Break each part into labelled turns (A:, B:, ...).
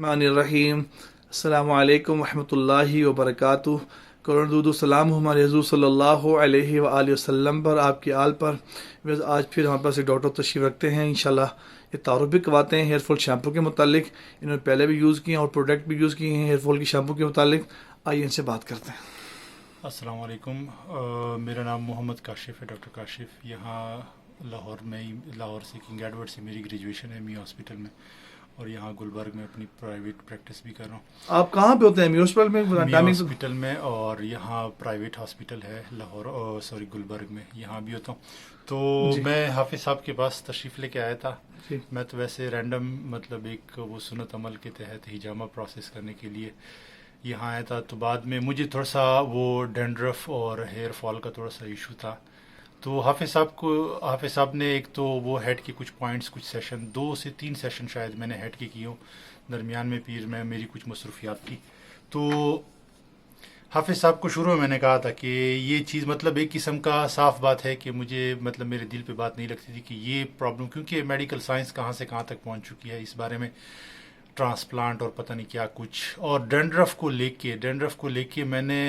A: रहीम। अस्सलामु अलैकुम रहमतुल्लाहि व बरकातुहू। करोड़ दूध सलाम हमारे हजूर सल्लल्लाहु अलैहि व आलिहि वसल्लम पर, आपकी आल पर। बस आज फिर हमारे पास एक डॉक्टर तशरीफ़ रखते हैं। इंशाल्लाह ये तारुफ भी करवाते हैं हेयर फॉल शैम्पू के मुतालिक। इन्होंने पहले भी यूज़ किए हैं और प्रोडक्ट भी यूज़ किए हैं हेयर फॉल की शैम्पू के मुतालिक। आइए इनसे बात करते हैं।
B: अस्सलाम वालेकुम। मेरा नाम मोहम्मद काशिफ़ है, डॉक्टर काशिफ़। यहाँ लाहौर में ही, लाहौर से किंग एडवर्ड से मेरी ग्रेजुएशन है मी हॉस्पिटल में, और यहाँ गुलबर्ग में अपनी प्राइवेट प्रैक्टिस भी कर रहा हूँ।
A: आप कहाँ पे होते हैं? मी हॉस्पिटल में?
B: मी
A: टाइमिंग?
B: हॉस्पिटल में, और यहाँ प्राइवेट हॉस्पिटल है लाहौर, सॉरी गुलबर्ग में, यहाँ भी होता हूँ। तो
A: जी
B: मैं हाफिज़ साहब के पास तशरीफ़ लेके आया था।
A: जी
B: मैं तो वैसे रैंडम, मतलब एक वो सुन्नत अमल के तहत हिजामा प्रोसेस करने के लिए यहाँ आया था। तो बाद में मुझे थोड़ा सा वो डैंड्रफ और हेयर फॉल का थोड़ा सा इशू था। तो हाफिज़ साहब ने एक तो वो हेड के कुछ पॉइंट्स, कुछ सेशन, 2 से 3 सेशन शायद मैंने हेड के किए हों। दरमियान में पीर में मेरी कुछ मसरूफियात थी। तो हाफिज़ साहब को शुरू में मैंने कहा था कि ये चीज़, मतलब एक किस्म का साफ बात है कि मुझे, मतलब मेरे दिल पे बात नहीं लगती थी कि ये प्रॉब्लम, क्योंकि मेडिकल साइंस कहाँ से कहाँ तक पहुँच चुकी है इस बारे में, ट्रांसप्लांट और पता नहीं क्या कुछ। और डैंड्रफ को लेके मैंने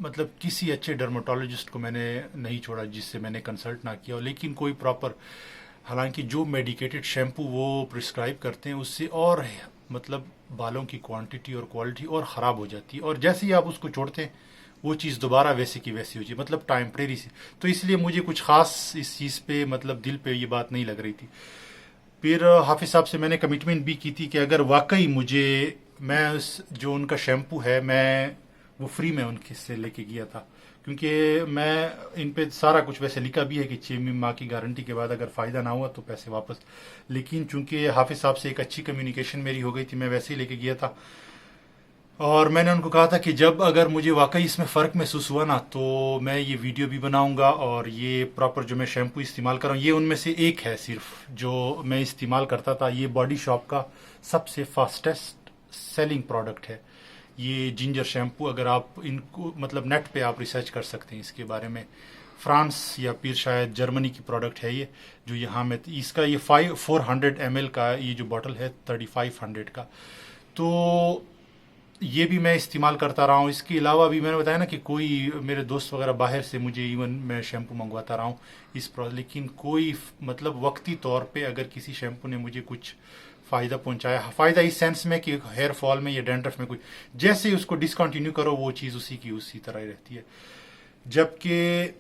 B: मतलब किसी अच्छे डर्मेटोलॉजिस्ट को मैंने नहीं छोड़ा जिससे मैंने कंसल्ट ना किया, लेकिन कोई प्रॉपर, हालांकि जो मेडिकेटेड शैम्पू वो प्रिस्क्राइब करते हैं उससे और मतलब बालों की क्वांटिटी और क्वालिटी और ख़राब हो जाती है, और जैसे ही आप उसको छोड़ते हैं वो चीज़ दोबारा वैसे की वैसी हो जाए, मतलब टाइमप्रेरी से। तो इसलिए मुझे कुछ ख़ास इस चीज़ पे, मतलब दिल पे ये बात नहीं लग रही थी। फिर हाफिज़ साहब से मैंने कमिटमेंट भी की थी कि अगर वाकई मुझे, मैं जो उनका शैम्पू है मैं वो फ्री में उनके से लेके गया था, क्योंकि मैं इन पे सारा कुछ वैसे लिखा भी है कि 6 माह की गारंटी के बाद अगर फ़ायदा ना हुआ तो पैसे वापस। लेकिन चूंकि हाफिज़ साहब से एक अच्छी कम्युनिकेशन मेरी हो गई थी, मैं वैसे ही लेके गया था। और मैंने उनको कहा था कि जब अगर मुझे वाकई इसमें फ़र्क महसूस हुआ ना, तो मैं ये वीडियो भी बनाऊंगा, और ये प्रॉपर जो मैं शैम्पू इस्तेमाल कर रहा हूँ ये उनमें से एक है सिर्फ जो मैं इस्तेमाल करता था। ये बॉडी शॉप का सबसे फास्टेस्ट सेलिंग प्रोडक्ट है ये जिंजर शैम्पू। अगर आप इनको, मतलब नेट पे आप रिसर्च कर सकते हैं इसके बारे में। फ्रांस या फिर शायद जर्मनी की प्रोडक्ट है ये, जो यहाँ में इसका ये 400 ml का ये जो बॉटल है 3500 का। तो ये भी मैं इस्तेमाल करता रहा हूँ। इसके अलावा भी मैंने बताया ना कि कोई मेरे दोस्त वगैरह बाहर से मुझे, इवन मैं शैम्पू मंगवाता रहा हूँ लेकिन कोई, मतलब वक्ती तौर पे अगर किसी शैम्पू ने मुझे कुछ फ़ायदा पहुंचाया, फ़ायदा इस सेंस में कि हेयर फॉल में या डैंड्रफ में कुछ, जैसे ही उसको डिसकंटिन्यू करो वो चीज़ उसी की उसी तरह ही रहती है। जबकि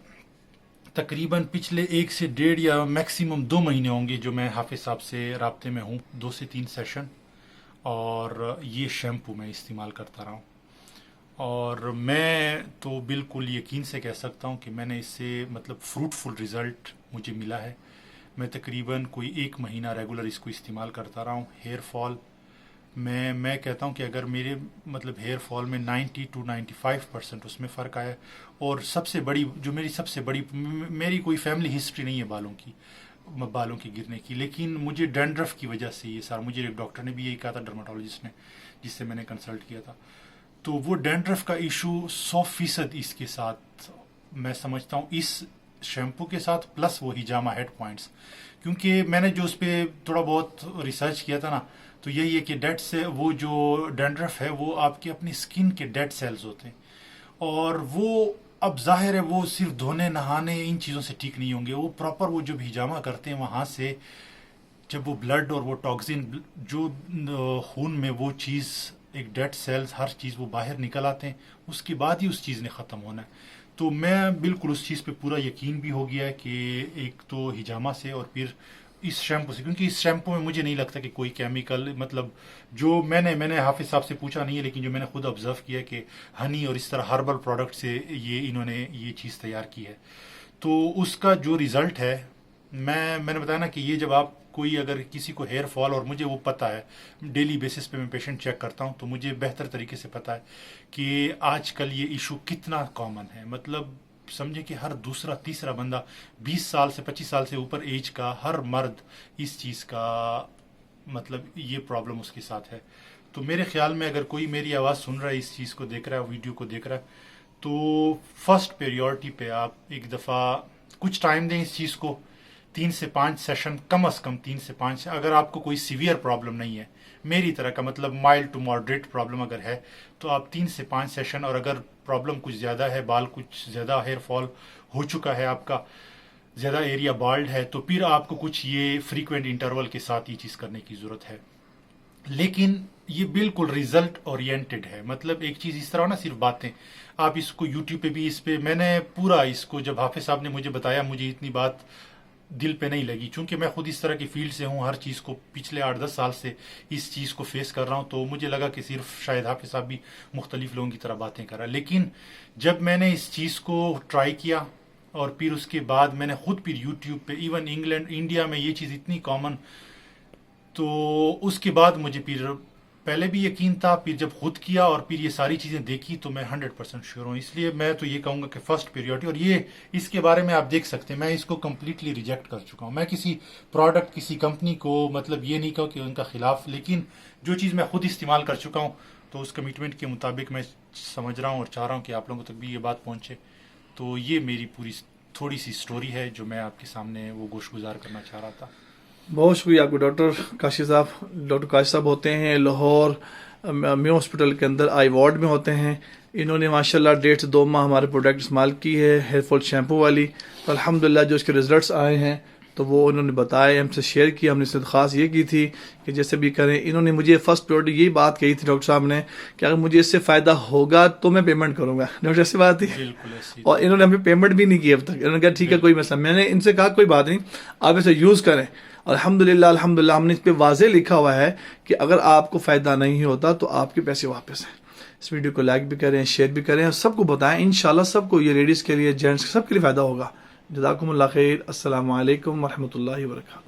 B: तकरीबन पिछले 1 से 1.5 या मैक्सिमम 2 महीने होंगे जो मैं हाफिज़ साहब से राब्ते में हूँ, 2 से 3 सेशन, और ये शैम्पू मैं इस्तेमाल करता रहा हूँ। और मैं तो बिल्कुल यकीन से कह सकता हूँ कि मैंने इससे, मतलब फ्रूटफुल रिज़ल्ट मुझे मिला है। मैं तकरीबन कोई 1 महीना रेगुलर इसको इस्तेमाल करता रहा हूँ। हेयर फॉल मैं कहता हूँ कि अगर मेरे, मतलब हेयर फॉल में 90 to 95% उसमें फ़र्क आया। और सबसे बड़ी, जो मेरी सबसे बड़ी, मेरी कोई फैमिली हिस्ट्री नहीं है बालों की गिरने की, लेकिन मुझे डैंड्रफ की वजह से ये सारा, मुझे एक डॉक्टर ने भी यही कहा था, डर्माटोलॉजिस्ट ने, जिससे मैंने कंसल्ट किया था। तो वो डैंड्रफ का इशू 100% इसके साथ मैं समझता हूँ, इस शैम्पू के साथ, प्लस वो हिजामा हेड पॉइंट्स। क्योंकि मैंने जो उस पर थोड़ा बहुत रिसर्च किया था ना, तो यही है कि डेड से, वो जो डैंड्रफ है वो आपकी अपनी स्किन के डेड सेल्स होते हैं, और वो, अब जाहिर है वो सिर्फ धोने नहाने इन चीज़ों से ठीक नहीं होंगे। वो प्रॉपर, वो जो हिजामा करते हैं वहाँ से जब वो ब्लड और वो टॉक्सिन जो खून में वो चीज़, एक डेड सेल्स, हर चीज़ वो बाहर निकल आते हैं, उसके बाद ही उस चीज़ ने ख़त्म होना है। तो मैं बिल्कुल उस चीज़ पे पूरा यकीन भी हो गया है कि एक तो हिजामा से और फिर इस शैम्पू से, क्योंकि इस शैम्पू में मुझे नहीं लगता कि कोई केमिकल, मतलब जो मैंने हाफिज़ साहब से पूछा नहीं है, लेकिन जो मैंने खुद ऑब्जर्व किया कि हनी और इस तरह हर्बल प्रोडक्ट से ये इन्होंने ये चीज़ तैयार की है। तो उसका जो रिज़ल्ट है, मैंने बताया ना कि ये जब आप कोई, अगर किसी को हेयर फॉल, और मुझे वो पता है, डेली बेसिस पे मैं पेशेंट चेक करता हूँ, तो मुझे बेहतर तरीके से पता है कि आजकल ये इशू कितना कॉमन है। मतलब समझे कि हर दूसरा तीसरा बंदा, 20 साल से 25 साल से ऊपर एज का हर मर्द इस चीज़ का, मतलब ये प्रॉब्लम उसके साथ है। तो मेरे ख्याल में अगर कोई मेरी आवाज़ सुन रहा है, इस चीज़ को देख रहा है, वीडियो को देख रहा है, तो फर्स्ट प्रायोरिटी पे आप एक दफ़ा कुछ टाइम दें इस चीज़ को। 3 से 5 सेशन, कम अज़ कम 3 से 5। अगर आपको कोई सीवियर प्रॉब्लम नहीं है, میری طرح کا مطلب مائلڈ ٹو ماڈریٹ پرابلم اگر ہے تو آپ 3 سے 5 سیشن، اور اگر پرابلم کچھ زیادہ ہے، بال کچھ زیادہ ہیئر فال ہو چکا ہے، آپ کا زیادہ ایریا بالڈ ہے، تو پھر آپ کو کچھ یہ فریکوینٹ انٹرول کے ساتھ یہ چیز کرنے کی ضرورت ہے. لیکن یہ بالکل ریزلٹ اورینٹڈ ہے. مطلب ایک چیز اس طرح نا، صرف باتیں آپ اس کو یوٹیوب پہ بھی، اس پہ میں نے پورا اس کو جب حافظ صاحب نے مجھے بتایا، مجھے اتنی بات دل پہ نہیں لگی، چونکہ میں خود اس طرح کی فیلڈ سے ہوں، ہر چیز کو پچھلے 8-10 سال سے اس چیز کو فیس کر رہا ہوں، تو مجھے لگا کہ صرف شاید حافظ صاحب بھی مختلف لوگوں کی طرح باتیں کر رہا ہے. لیکن جب میں نے اس چیز کو ٹرائی کیا، اور پھر اس کے بعد میں نے خود پھر یوٹیوب پہ، ایون انگلینڈ انڈیا میں یہ چیز اتنی کامن، تو اس کے بعد مجھے پھر پہلے بھی یقین تھا، پھر جب خود کیا اور پھر یہ ساری چیزیں دیکھی تو میں 100% شیور ہوں. اس لیے میں تو یہ کہوں گا کہ فرسٹ پریورٹی، اور یہ اس کے بارے میں آپ دیکھ سکتے ہیں، میں اس کو کمپلیٹلی ریجیکٹ کر چکا ہوں. میں کسی پروڈکٹ، کسی کمپنی کو مطلب یہ نہیں کہوں کہ ان کا خلاف، لیکن جو چیز میں خود استعمال کر چکا ہوں تو اس کمٹمنٹ کے مطابق میں سمجھ رہا ہوں اور چاہ رہا ہوں کہ آپ لوگوں تک بھی یہ بات پہنچے. تو یہ میری پوری تھوڑی سی سٹوری ہے جو میں آپ کے سامنے وہ گوش گزار کرنا چاہ رہا تھا.
A: بہت شکریہ آپ کو ڈاکٹر کاشف صاحب. ڈاکٹر کاشف صاحب ہوتے ہیں لاہور میو ہاسپٹل کے اندر آئی وارڈ میں ہوتے ہیں. انہوں نے ماشاءاللہ 1.5 سے 2 ماہ ہمارے پروڈکٹ استعمال کی ہے، ہیئر فال شیمپو والی. تو الحمدللہ جو اس کے رزلٹس آئے ہیں تو وہ انہوں نے بتائے، ہم سے شیئر کیا. ہم نے اس سے درخواست یہ کی تھی کہ جیسے بھی کریں. انہوں نے مجھے فرسٹ پریورٹی یہی بات کہی تھی ڈاکٹر صاحب نے کہ اگر مجھے اس سے فائدہ ہوگا تو میں پیمنٹ کروں گا. ڈاکٹر ایسی بات تھی،
B: بالکل ایسی.
A: اور انہوں نے ہمیں پیمنٹ بھی نہیں کی اب تک. انہوں نے کہا ٹھیک ہے کوئی مسئلہ. میں نے ان سے کہا کوئی بات نہیں، آپ اسے یوز کریں. الحمدللہ ہم نے اس پہ واضح لکھا ہوا ہے کہ اگر آپ کو فائدہ نہیں ہوتا تو آپ کے پیسے واپس ہیں. اس ویڈیو کو لائک بھی کریں، شیئر بھی کریں، اور سب کو بتائیں. انشاءاللہ سب کو، یہ لیڈیز کے لیے، جینٹس، سب کے لیے فائدہ ہوگا. جزاکم اللہ خیر. السلام علیکم ورحمۃ اللہ وبرکاتہ.